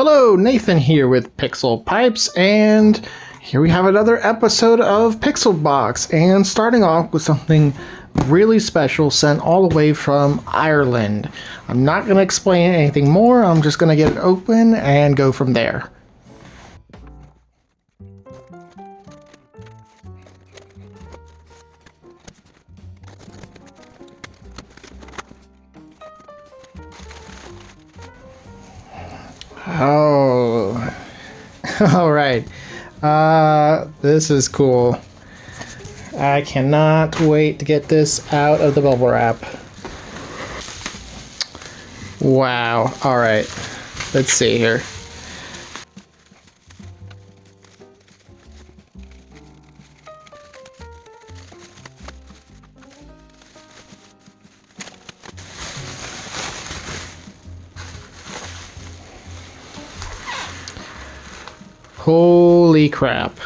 Hello, Nathan here with PixelPipes, and here we have another episode of PixelBOX, and starting off with something really special sent all the way from Ireland. I'm not going to explain anything more, I'm just going to get it open and go from there. Oh, all right. This is cool. I cannot wait to get this out of the bubble wrap. Wow. All right. Let's see here. Holy crap.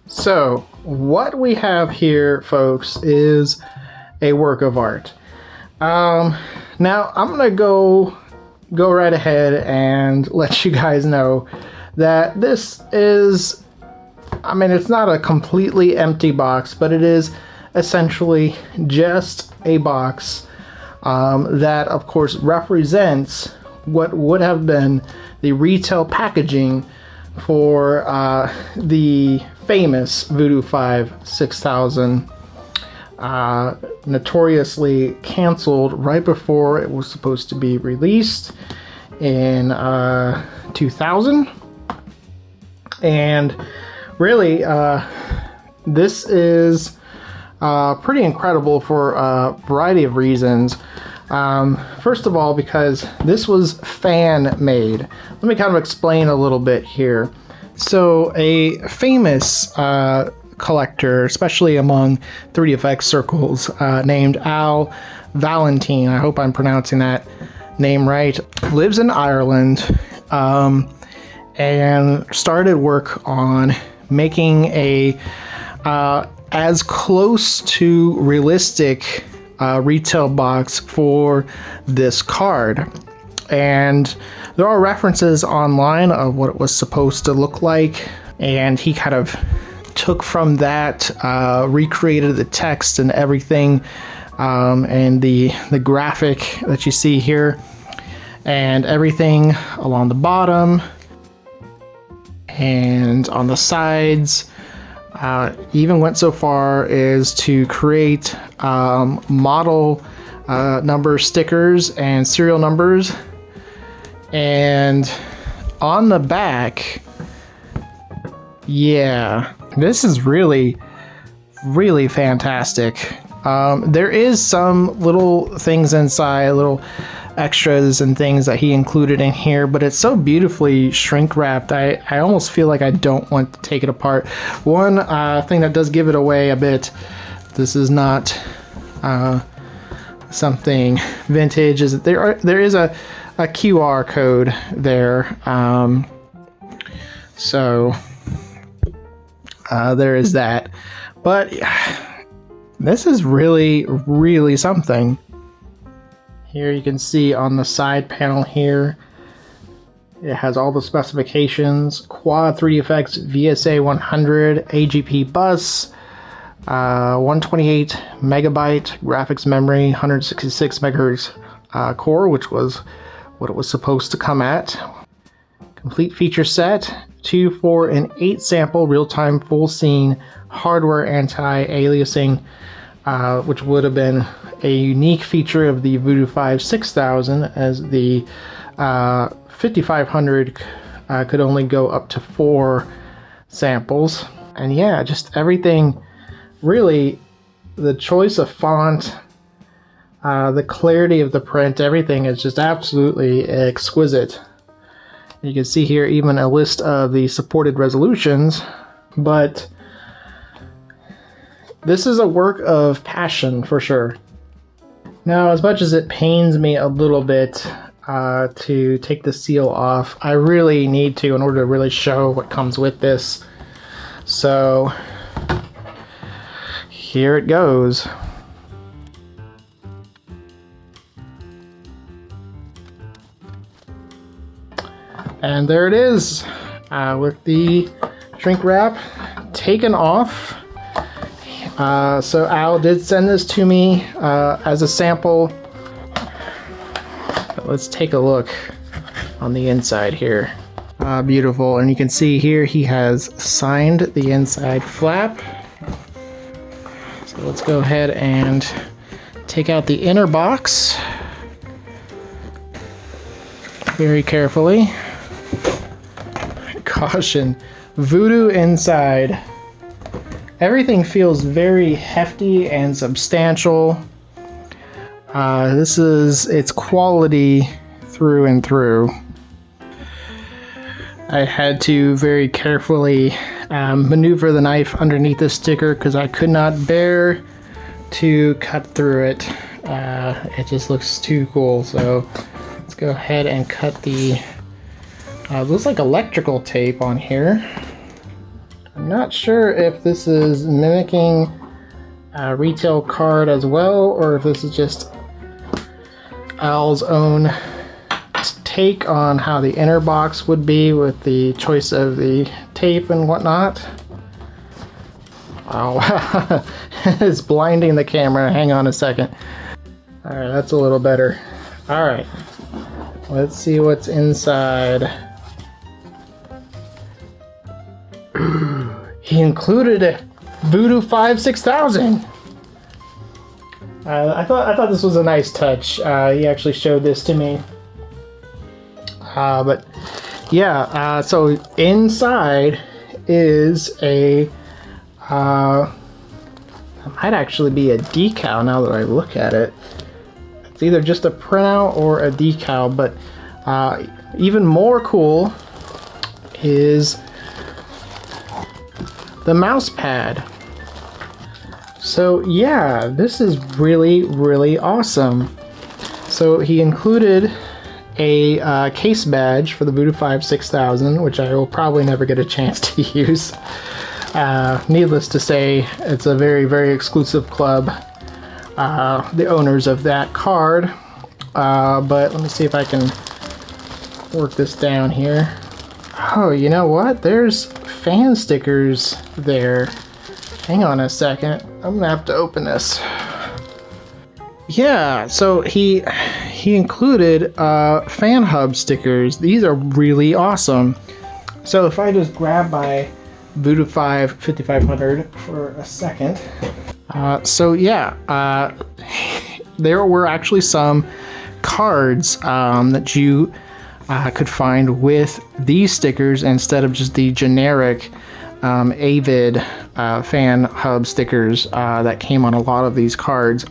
So, what we have here, folks, is a work of art. Now, I'm going to go right ahead and let you guys know that this is, I mean, it's not a completely empty box, but it is essentially just a box that, of course, represents what would have been the retail packaging for the famous Voodoo 5 6000, notoriously canceled right before it was supposed to be released in 2000. And really, this is pretty incredible for a variety of reasons. First of all, because this was fan-made. Let me kind of explain a little bit here. So, a famous collector, especially among 3DFX circles, named Al Valentine, I hope I'm pronouncing that name right, lives in Ireland, and started work on making a as close to realistic retail box for this card. And there are references online of what it was supposed to look like, and he kind of took from that, recreated the text and everything, and the graphic that you see here, and everything along the bottom and on the sides. Even went so far as to create model number stickers and serial numbers. And on the back, yeah, this is really, really fantastic. There is some little things inside, little extras and things that he included in here, but it's so beautifully shrink wrapped. I almost feel like I don't want to take it apart. One thing that does give it away a bit, this is not something vintage, is that there is a QR code there. So there is that. But this is really, really something. Here you can see on the side panel here, it has all the specifications: quad 3DFX VSA 100 AGP bus, 128 megabyte graphics memory, 166 megahertz core, which was what it was supposed to come at. Complete feature set: 2, 4, and 8 sample real-time full scene hardware anti-aliasing, which would have been a unique feature of the Voodoo 5 6000, as the 5500 could only go up to 4 samples. And yeah, just everything, really, the choice of font, the clarity of the print, everything is just absolutely exquisite. You can see here even a list of the supported resolutions, but this is a work of passion for sure. Now, as much as it pains me a little bit to take the seal off, I really need to in order to really show what comes with this. So here it goes. And there it is, with the shrink wrap taken off. So Al did send this to me as a sample. Let's take a look on the inside here. Beautiful, and you can see here he has signed the inside flap. So let's go ahead and take out the inner box very carefully. Caution, Voodoo inside. Everything feels very hefty and substantial. It's quality through and through. I had to very carefully maneuver the knife underneath the sticker because I could not bear to cut through it. It just looks too cool. So let's go ahead and cut the, looks like electrical tape on here. I'm not sure if this is mimicking a retail card as well, or if this is just Al's own take on how the inner box would be with the choice of the tape and whatnot. Oh, it's blinding the camera. Hang on a second. Alright, that's a little better. Alright, let's see what's inside. He included a Voodoo 6000. I thought this was a nice touch. He actually showed this to me. But yeah, so inside is a, it might actually be a decal now that I look at it. It's either just a printout or a decal, but even more cool is the mouse pad. So yeah, this is really, really awesome. So he included a case badge for the Voodoo 6000, which I will probably never get a chance to use. Needless to say, it's a very, very exclusive club, the owners of that card. But let me see if I can work this down here. Oh, you know what? There's fan stickers there. Hang on a second. I'm gonna have to open this. Yeah, so he included fan hub stickers. These are really awesome. So if I just grab my Voodoo 5500 for a second. So yeah, there were actually some cards that you could find with these stickers instead of just the generic Avid fan hub stickers that came on a lot of these cards.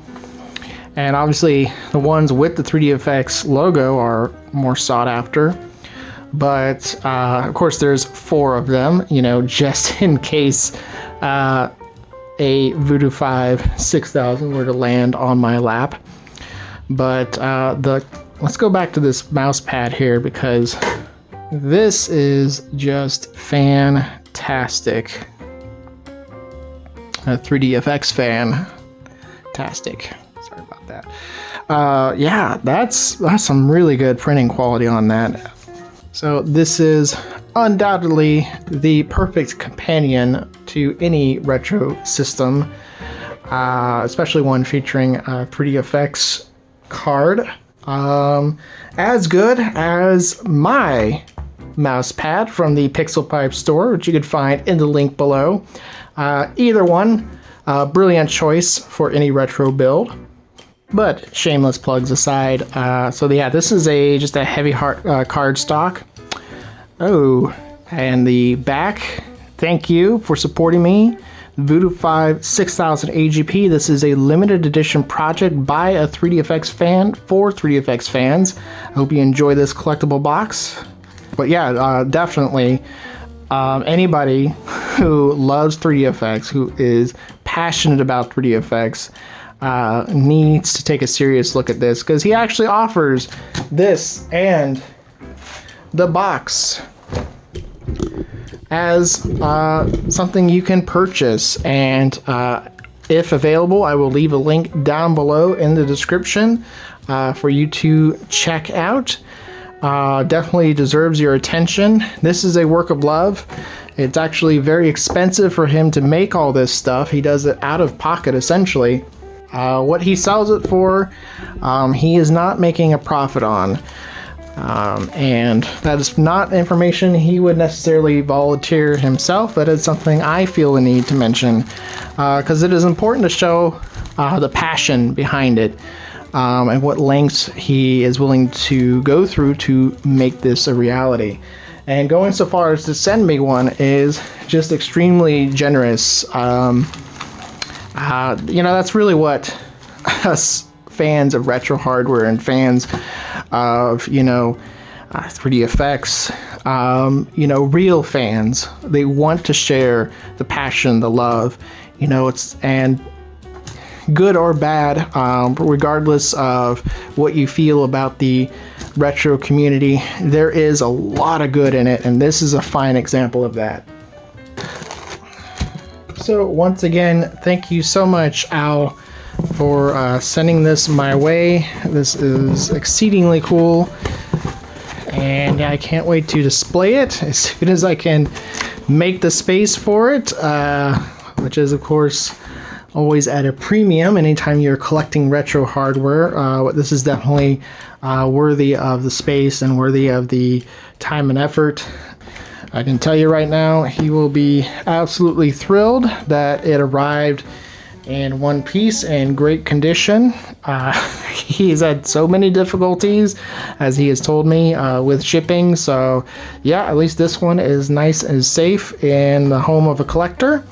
And obviously the ones with the 3DFX logo are more sought after. But of course there's 4 of them, you know, just in case a Voodoo 6000 were to land on my lap. But let's go back to this mouse pad here, because this is just fantastic. A 3DFX fantastic. Sorry about that. Yeah, that's some really good printing quality on that. So this is undoubtedly the perfect companion to any retro system, especially one featuring a 3DFX card. As good as my mouse pad from the PixelPipes store, which you could find in the link below. Either one, brilliant choice for any retro build. But shameless plugs aside, so yeah, this is just a heavy card stock. Oh, and the back, thank you for supporting me. Voodoo 6000 AGP. This is a limited edition project by a 3DFX fan for 3DFX fans. I hope you enjoy this collectible box. But yeah, definitely anybody who loves 3DFX, who is passionate about 3DFX, needs to take a serious look at this, because he actually offers this and the box as something you can purchase. And if available, I will leave a link down below in the description for you to check out. definitely deserves your attention. This is a work of love. It's actually very expensive for him to make all this stuff. He does it out of pocket, essentially. What he sells it for, he is not making a profit on. And that is not information he would necessarily volunteer himself. That is something I feel the need to mention, because it is important to show the passion behind it, and what lengths he is willing to go through to make this a reality. And going so far as to send me one is just extremely generous. That's really what us fans of retro hardware and fans of 3D effects, real fans, they want to share the passion, the love, it's, and good or bad, regardless of what you feel about the retro community, there is a lot of good in it, and this is a fine example of that. So once again, thank you so much, Al, for sending this my way. This is exceedingly cool, and I can't wait to display it as soon as I can make the space for it, which is of course always at a premium anytime you're collecting retro hardware. But this is definitely worthy of the space and worthy of the time and effort. I can tell you right now, he will be absolutely thrilled that it arrived in one piece in great condition. He's had so many difficulties, as he has told me, with shipping. So yeah, at least this one is nice and safe in the home of a collector.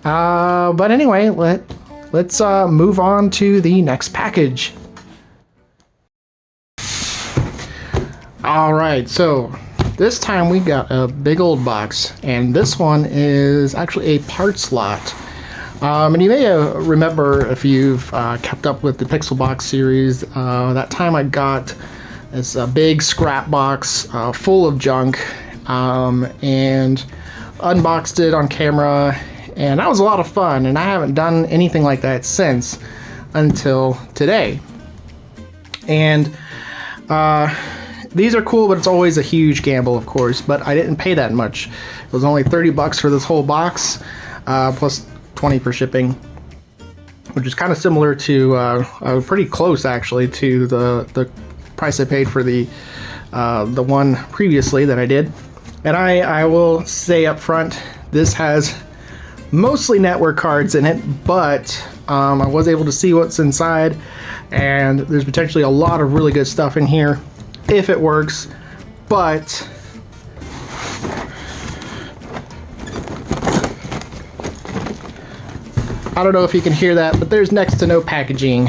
But anyway, let's move on to the next package. All right, so this time we got a big old box, and this one is actually a parts lot. And you may remember, if you've kept up with the PixelBOX series, that time I got this big scrap box full of junk, and unboxed it on camera, and that was a lot of fun, and I haven't done anything like that since until today. And these are cool, but it's always a huge gamble, of course, but I didn't pay that much. It was only $30 for this whole box, plus 20 for shipping, which is kind of similar to, pretty close actually, to the price I paid for the one previously that I did. And I will say up front, this has mostly network cards in it, but I was able to see what's inside, and there's potentially a lot of really good stuff in here if it works. But I don't know if you can hear that, but there's next to no packaging.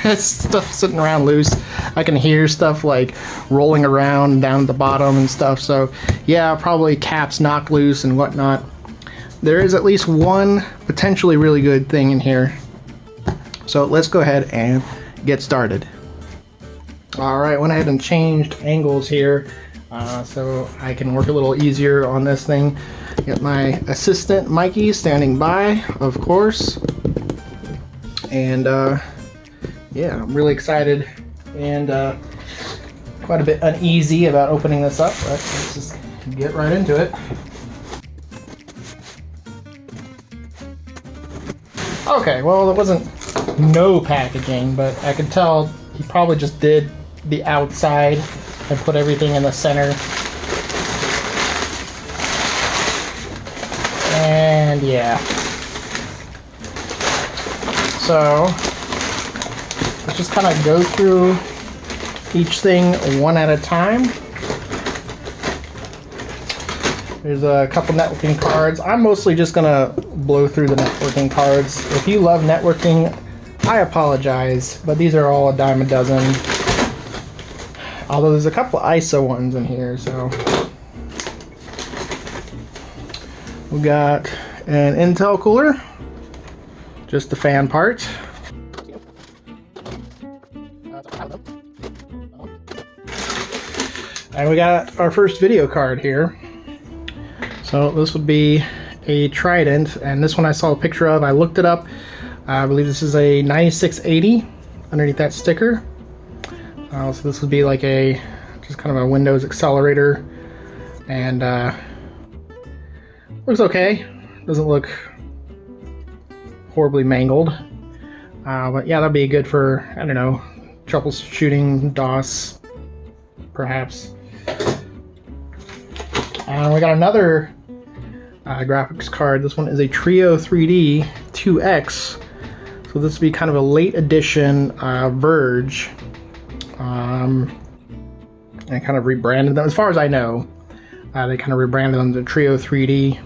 It's stuff sitting around loose. I can hear stuff like rolling around down at the bottom and stuff. So yeah, probably caps knocked loose and whatnot. There is at least one potentially really good thing in here. So let's go ahead and get started. Alright, went ahead and changed angles here so I can work a little easier on this thing. Got my assistant Mikey standing by, of course. And yeah, I'm really excited and quite a bit uneasy about opening this up, but let's just get right into it. Okay, well, there wasn't no packaging, but I could tell he probably just did the outside and put everything in the center. And yeah. So let's just kind of go through each thing one at a time. There's a couple networking cards. I'm mostly just gonna blow through the networking cards. If you love networking, I apologize, but these are all a dime a dozen. Although there's a couple ISO ones in here, so. We got an Intel cooler, just the fan part. And we got our first video card here. So this would be a Trident, and this one I saw a picture of. I looked it up. I believe this is a 9680 underneath that sticker. So this would be like which is kind of a Windows accelerator, and looks okay. Doesn't look horribly mangled, but yeah, that'd be good for, I don't know, troubleshooting DOS, perhaps. We got another graphics card. This one is a Trio 3D 2X. So this would be kind of a late edition Verge. And kind of rebranded them. As far as I know, they kind of rebranded them to Trio 3D.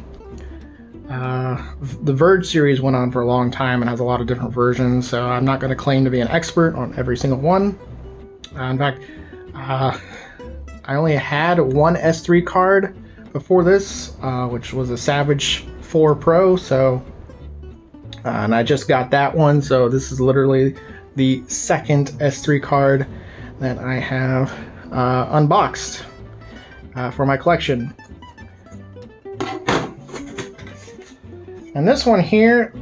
The Verge series went on for a long time and has a lot of different versions, so I'm not going to claim to be an expert on every single one. In fact, I only had one S3 card before this, which was a Savage 4 Pro, so and I just got that one, so this is literally the second S3 card that I have unboxed for my collection. And this one here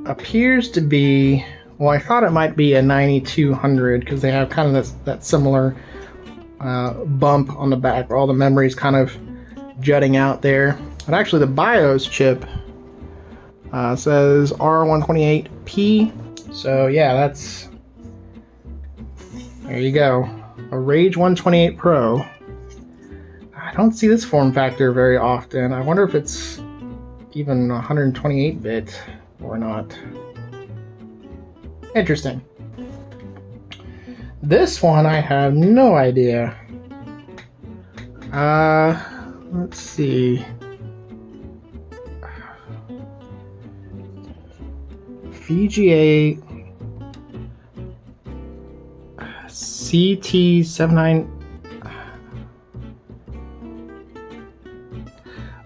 appears to be, well, I thought it might be a 9200 because they have kind of that similar bump on the back where all the memories kind of jutting out there. But actually the BIOS chip says R128P. So yeah, that's, there you go. A Rage 128 Pro. I don't see this form factor very often. I wonder if it's even 128-bit or not. Interesting. This one I have no idea. Let's see. VGA CT79.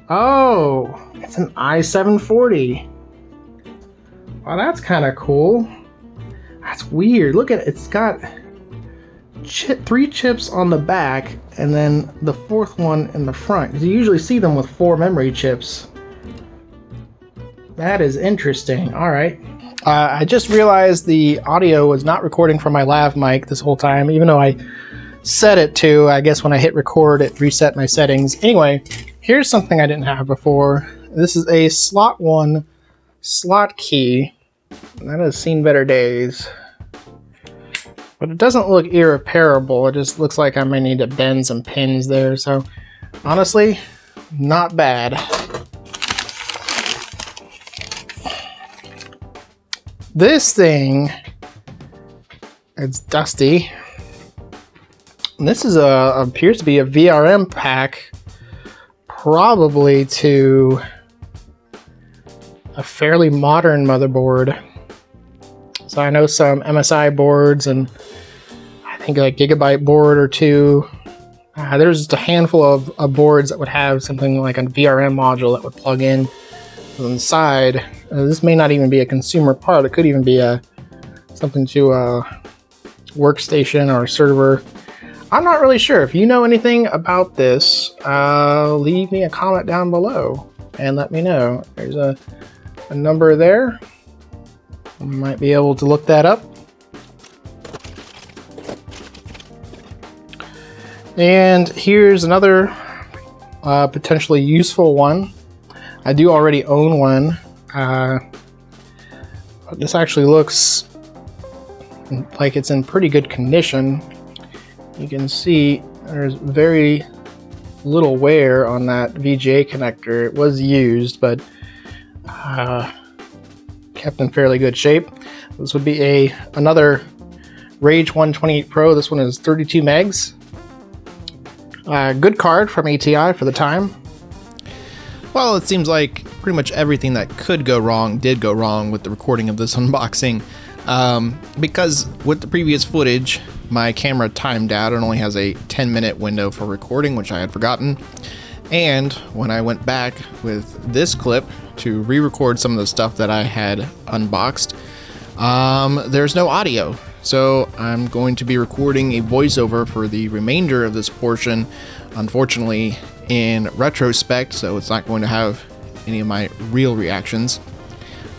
Oh, it's an i740. Wow, that's kind of cool. That's weird. Look at it. It's got 3 chips on the back and then the 4th one in the front. You usually see them with 4 memory chips. That is interesting. All right. I just realized the audio was not recording from my lav mic this whole time, even though I set it to. I guess when I hit record, it reset my settings. Anyway, here's something I didn't have before. This is a slot 1 slot key. That has seen better days. But it doesn't look irreparable. It just looks like I may need to bend some pins there. So honestly, not bad. This thing, it's dusty. And this is appears to be a VRM pack, probably to a fairly modern motherboard. So I know some MSI boards and I think a Gigabyte board or two. There's just a handful of boards that would have something like a VRM module that would plug in on the side. This may not even be a consumer part. It could even be something to a workstation or a server. I'm not really sure. If you know anything about this, leave me a comment down below and let me know. There's a number there. You might be able to look that up. And here's another potentially useful one. I do already own one. This actually looks like it's in pretty good condition. You can see there's very little wear on that VGA connector. It was used, but kept in fairly good shape. This would be another Rage 128 Pro. This one is 32 megs. Good card from ATI for the time. Well, it seems like pretty much everything that could go wrong did go wrong with the recording of this unboxing. Because with the previous footage, my camera timed out and only has a 10-minute window for recording, which I had forgotten. And when I went back with this clip to re-record some of the stuff that I had unboxed, there's no audio. So I'm going to be recording a voiceover for the remainder of this portion, unfortunately in retrospect, so it's not going to have any of my real reactions.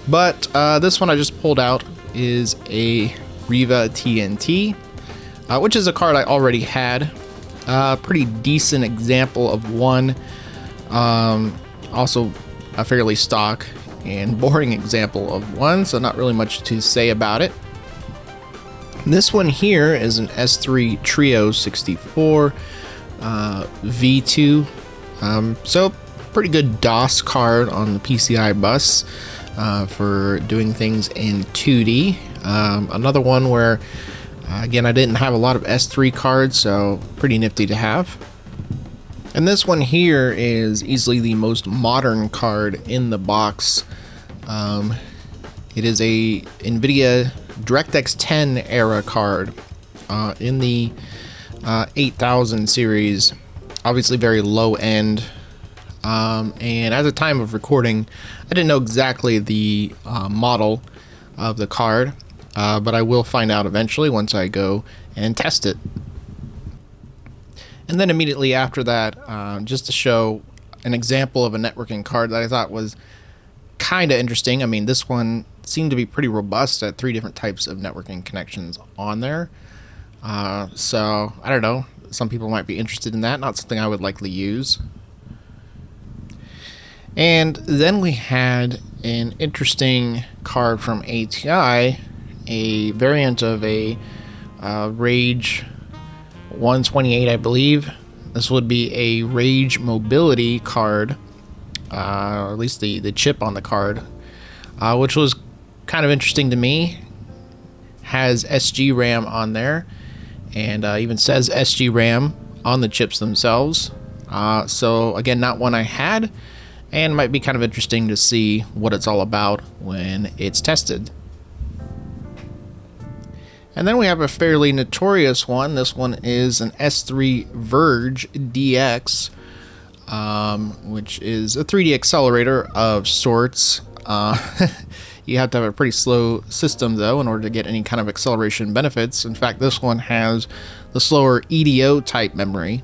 But this one I just pulled out is a Riva TNT, which is a card I already had. Pretty decent example of one. Also a fairly stock and boring example of one, so not really much to say about it. This one here is an S3 Trio 64 V2. So pretty good DOS card on the PCI bus for doing things in 2D. Another one where, again, I didn't have a lot of S3 cards, so pretty nifty to have. And this one here is easily the most modern card in the box. It is a NVIDIA DirectX 10 era card in the 8000 series. Obviously very low end. And at the time of recording, I didn't know exactly the model of the card, but I will find out eventually once I go and test it. And then immediately after that, just to show an example of a networking card that I thought was kind of interesting. I mean, this one seemed to be pretty robust at 3 different types of networking connections on there. So, I don't know. Some people might be interested in that. Not something I would likely use. And then we had an interesting card from ATI, a variant of a Rage 128, I believe. This would be a Rage Mobility card, or at least the chip on the card, which was kind of interesting to me. Has SG RAM on there, and even says SG RAM on the chips themselves. So again, not one I had, and might be kind of interesting to see what it's all about when it's tested. And then we have a fairly notorious one. This one is an S3 Verge DX, which is a 3D accelerator of sorts. You have to have a pretty slow system, though, in order to get any kind of acceleration benefits. In fact, this one has the slower EDO type memory.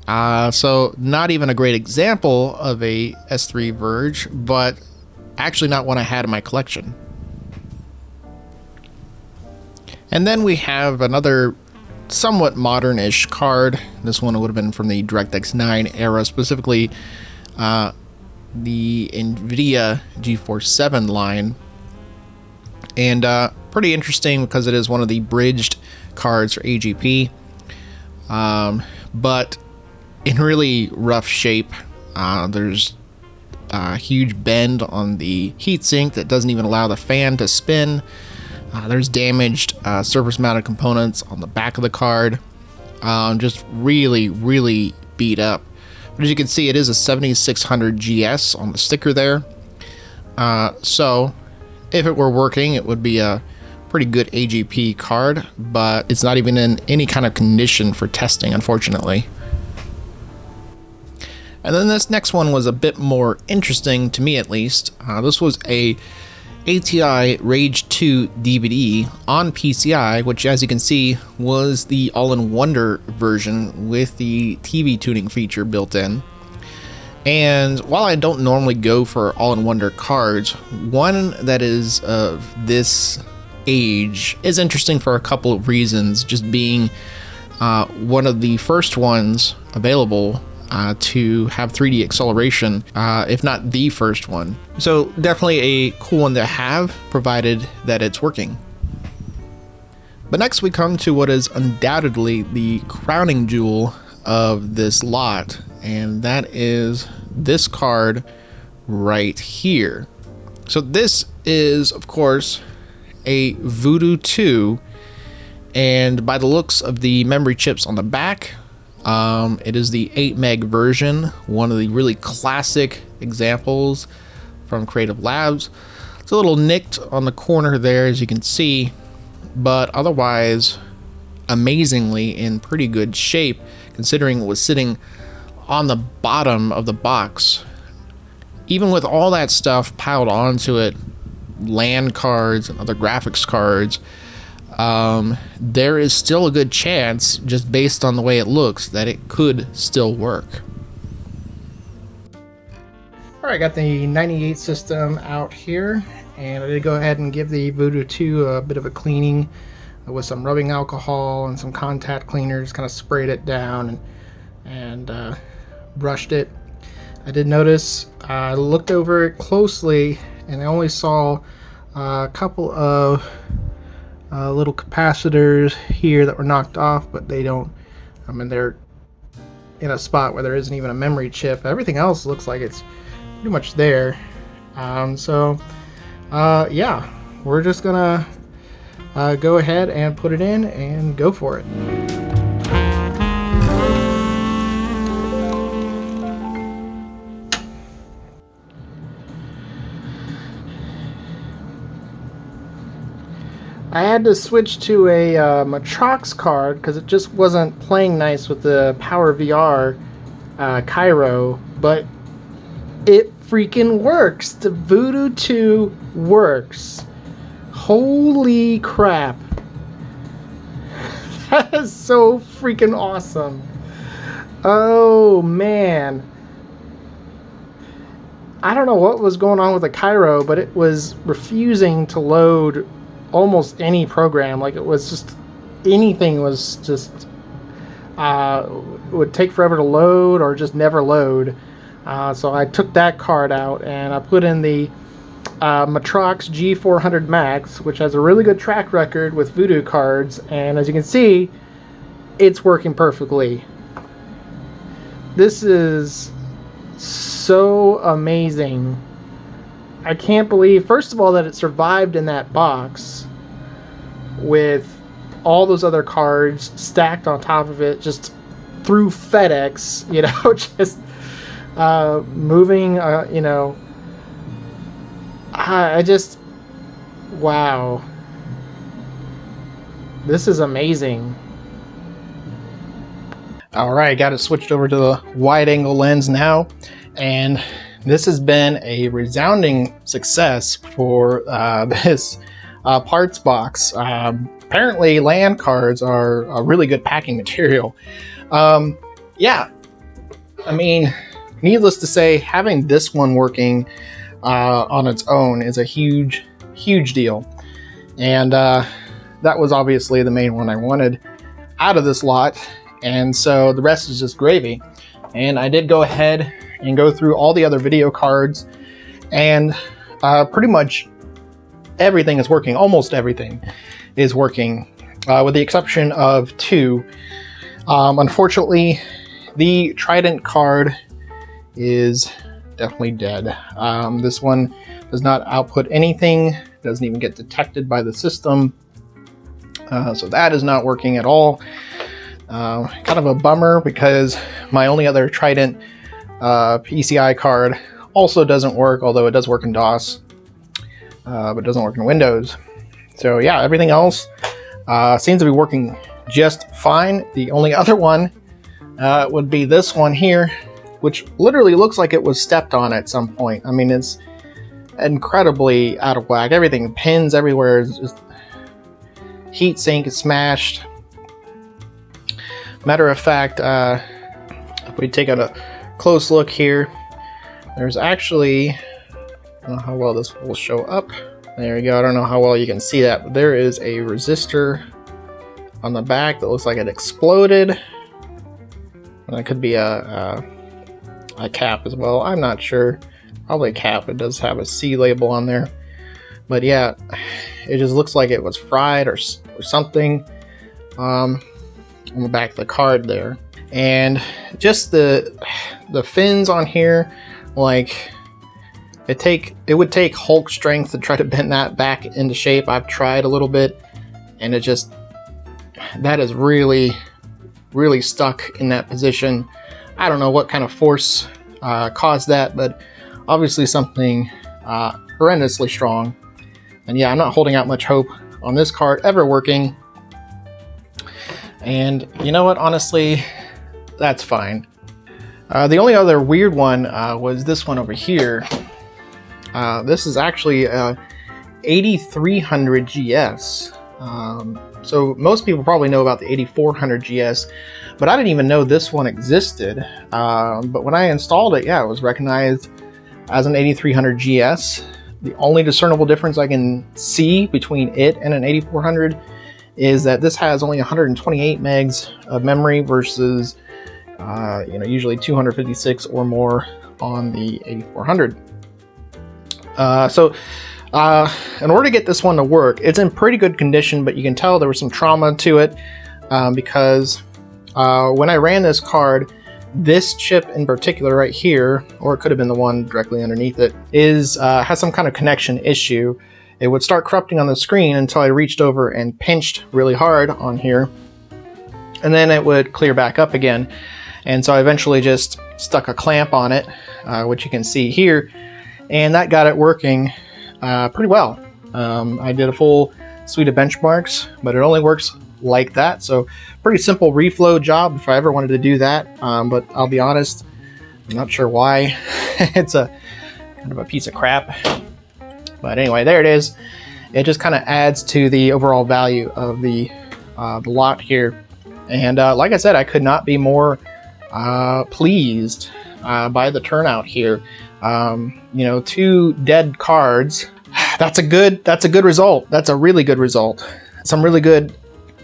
So not even a great example of a S3 Verge, but actually not one I had in my collection. And then we have another somewhat modern-ish card. This one would have been from the DirectX 9 era, specifically the NVIDIA GeForce 7 line. And pretty interesting because it is one of the bridged cards for AGP. But in really rough shape. There's a huge bend on the heatsink that doesn't even allow the fan to spin. There's damaged surface-mounted components on the back of the card. Just really beat up. But as you can see, it is a 7600 GS on the sticker there. So if it were working, it would be a pretty good AGP card, but it's not even in any kind of condition for testing, unfortunately. And then this next one was a bit more interesting, to me at least. This was a ATI Rage 2 DVD on PCI, which, as you can see, was the All-in-Wonder version with the TV tuning feature built in. And while I don't normally go for All-in-Wonder cards, one that is of this age is interesting for a couple of reasons, just being one of the first ones available to have 3D acceleration, if not the first one. So definitely a cool one to have, provided that it's working. But next we come to what is undoubtedly the crowning jewel of this lot, and that is this card right here. So this is, of course, a Voodoo 2, and by the looks of the memory chips on the back, it is the 8 meg version, one of the really classic examples from Creative Labs. It's a little nicked on the corner there, as you can see, but otherwise amazingly in pretty good shape, considering it was sitting on the bottom of the box. Even with all that stuff piled onto it, LAN cards and other graphics cards, there is still a good chance, just based on the way it looks, that it could still work. Alright, got the 98 system out here, and I did go ahead and give the Voodoo 2 a bit of a cleaning with some rubbing alcohol and some contact cleaners, kind of sprayed it down and brushed it. I did notice, I looked over it closely and I only saw a couple of little capacitors here that were knocked off, but they don't, I mean, they're in a spot where there isn't even a memory chip. Everything else looks like it's pretty much there. Yeah, we're just gonna go ahead and put it in and go for it. I had to switch to a Matrox card because it just wasn't playing nice with the PowerVR Cairo, but it freaking works. The Voodoo 2 works. Holy crap. That is so freaking awesome. Oh man. I don't know what was going on with the Cairo, but it was refusing to load almost any program. Like, it was just, anything was just would take forever to load or just never load. So I took that card out and I put in the Matrox G400 Max, which has a really good track record with Voodoo cards, and as you can see, it's working perfectly. This is so amazing. I can't believe, first of all, that it survived in that box with all those other cards stacked on top of it, just through FedEx, you know, just moving, you know. I just, wow. This is amazing. Alright, got it switched over to the wide angle lens now, and this has been a resounding success for this parts box. Apparently LAN cards are a really good packing material. Yeah, I mean, needless to say, having this one working on its own is a huge deal, and that was obviously the main one I wanted out of this lot, and so the rest is just gravy. And I did go ahead and go through all the other video cards, and pretty much everything is working. Almost everything is working, with the exception of two. Unfortunately, the Trident card is definitely dead. This one does not output anything, doesn't even get detected by the system, so that is not working at all. Kind of a bummer, because my only other Trident PCI card also doesn't work, although it does work in DOS, but it doesn't work in Windows. So yeah, everything else seems to be working just fine. The only other one would be this one here, which literally looks like it was stepped on at some point. I mean, it's incredibly out of whack. Everything, pins everywhere, is just heat sink is smashed. Matter of fact, if we take a close look here, there's actually, I don't know how well this will show up. There we go. I don't know how well you can see that, but there is a resistor on the back that looks like it exploded. And that could be a cap as well. I'm not sure. Probably a cap. It does have a C label on there. But yeah, it just looks like it was fried or something on the back of the card there. And just the fins on here, like, it would take Hulk strength to try to bend that back into shape. I've tried a little bit, and it just, that is really stuck in that position. I don't know what kind of force caused that, but obviously something horrendously strong. And yeah, I'm not holding out much hope on this card ever working. And you know what, honestly, that's fine. The only other weird one was this one over here. This is actually a 8300 GS. So most people probably know about the 8400 GS, but I didn't even know this one existed. But when I installed it, yeah, it was recognized as an 8300 GS. The only discernible difference I can see between it and an 8400 is that this has only 128 megs of memory versus usually 256 or more on the 8400. In order to get this one to work, it's in pretty good condition, but you can tell there was some trauma to it because when I ran this card, this chip in particular right here, or it could have been the one directly underneath it, has some kind of connection issue. It would start corrupting on the screen until I reached over and pinched really hard on here, and then it would clear back up again. And so I eventually just stuck a clamp on it, which you can see here, and that got it working pretty well. I did a full suite of benchmarks, but it only works like that. So pretty simple reflow job if I ever wanted to do that. But I'll be honest, I'm not sure why. It's a kind of a piece of crap. But anyway, there it is. It just kind of adds to the overall value of the lot here. And like I said, I could not be more pleased by the turnout here. 2 dead cards. That's a good result. That's a really good result. Some really good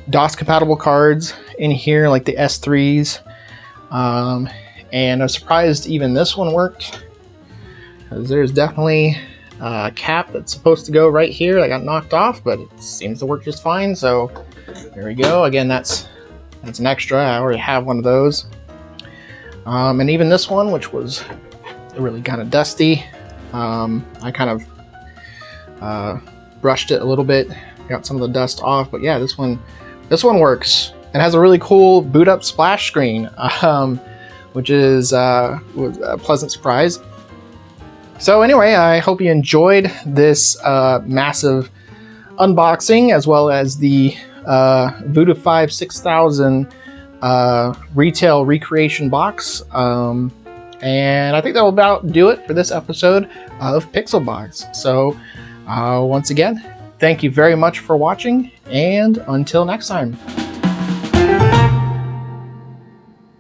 DOS compatible cards in here, like the S3s. And I'm surprised even this one worked, because there's definitely a cap that's supposed to go right here that got knocked off, but it seems to work just fine. So there we go. Again, that's an extra. I already have one of those. And even this one, which was really kind of dusty, I kind of brushed it a little bit, got some of the dust off. But yeah, this one works. It has a really cool boot up splash screen, which is was a pleasant surprise. So anyway, I hope you enjoyed this massive unboxing, as well as the Voodoo 5 6000 retail recreation box. And I think that will about do it for this episode of PixelBOX. So once again, thank you very much for watching, and until next time.